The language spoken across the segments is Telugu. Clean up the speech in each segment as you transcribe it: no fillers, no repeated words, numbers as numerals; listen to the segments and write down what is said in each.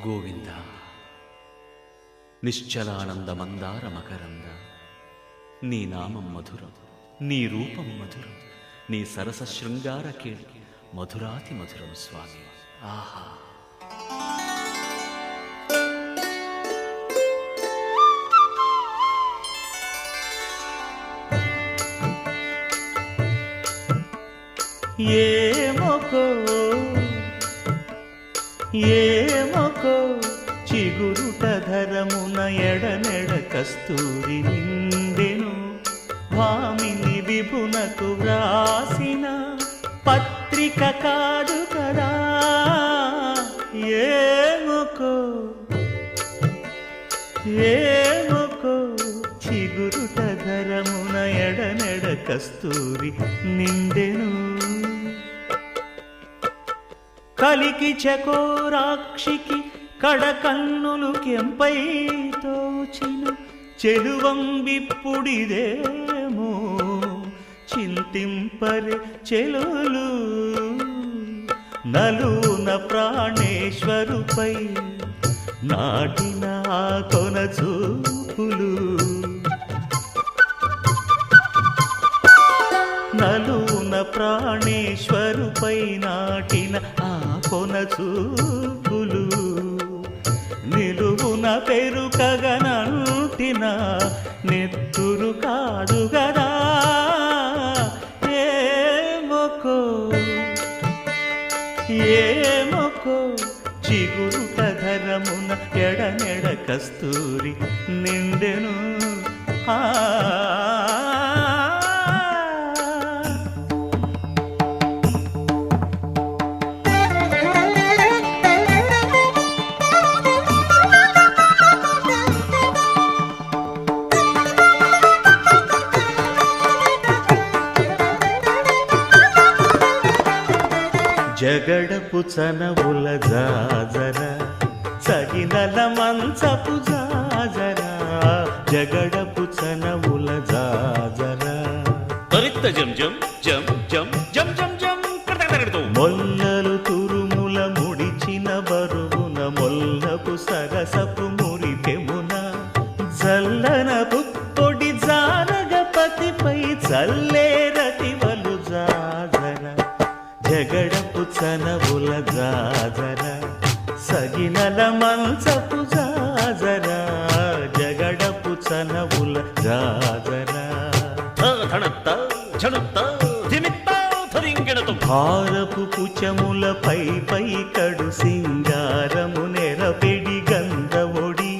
గోవింద నిశ్చలానంద మందార మకరంద నీ నామం మధురం, నీ రూపం మధురం, నీ సరస శృంగార కేళి మధురాతి మధురం స్వామి. ఆహా! ఏమొకో చిగురుట ధరమున ఎడనెడ కస్తూరి నిండెను, భామిని విభునకు వ్రాసిన పత్రిక కాదు కదా. ఏమొకో చిగురుట ధరమున ఎడనెడ కస్తూరి నిండెను, కలికి చకోరాక్షికి కడకన్నులు కెంపై తోచిన చెలువంబిప్పుడిదేమో చింతింపరే చెలులు. నలున ప్రాణేశ్వరుపై నాటిన కొన చూపులు, నలున ప్రాణేశ్వరుపై నాటిన ఆ కొన చూపులు, నిలువున పెరుకగనంటిన నెత్తురు కాదు గదా. ఏమొకో చిగురుట ధరమున ఎడనెడ కస్తూరి నిండెను. జగడపు చనవుల జాజర సగినల మంచపు జాజర, జగడపు చనవుల జాజర త్వరిత జం జం జం జం జం జం జం మొల్లలు తురుముల ముడిచిన బరువున మొల్లపు సరసపు మురిపెమున జల్లన పుప్పొడి జారగపతిపై చల్లేరతివలు జాజర, జగడపు చనవుల జాజర సగినల మంచపు జాజర, జగడపు చనవుల జాజర. భారపు పుచములపై పై కడు సింగారము నెరపెడి గంధవొడి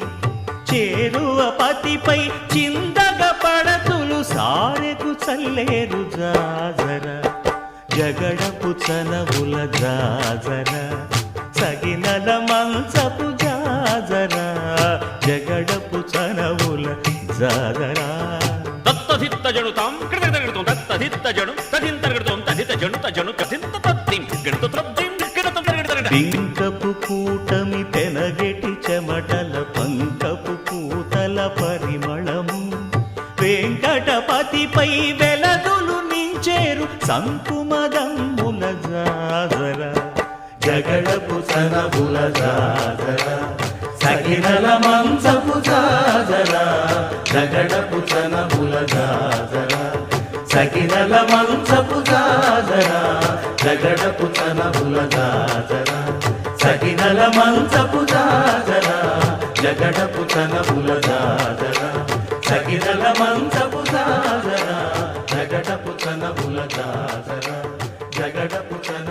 చేరువ పతిపై చిందగ పడతులు సారెకు చల్లేరు జాజర, జగడపు చనవుల జాజర సగినల మంచపు జాజర, జగడపు చనవుల జాజర. దత్తధిత్త జడుతాం కృతగడతాం దత్తధిత్త జడు తదింతగడతాం తదిత జడుత జను కథింత తత్తిం గణత త్రబ్దిం గణతం తగడత. పింకపు కూటమి పెనగెటి చెమటల పంకపు పూతల పరిమళము వెంకటపతిపై వెలదులు నించేరు సంకుమదమ్ముల జాజర, జగడపు చనవుల జాజర సగినల మంచపు జాజర, జగడపు చనవుల జాజర సగినల మంచపు జాజర, జగడపు చనవుల జాజర సగినల మంచపు జాజర, జగడపు చనవుల జాజర సగినల మంచపు జాజర, జగడపు చనవుల జాజర, జగడపు చన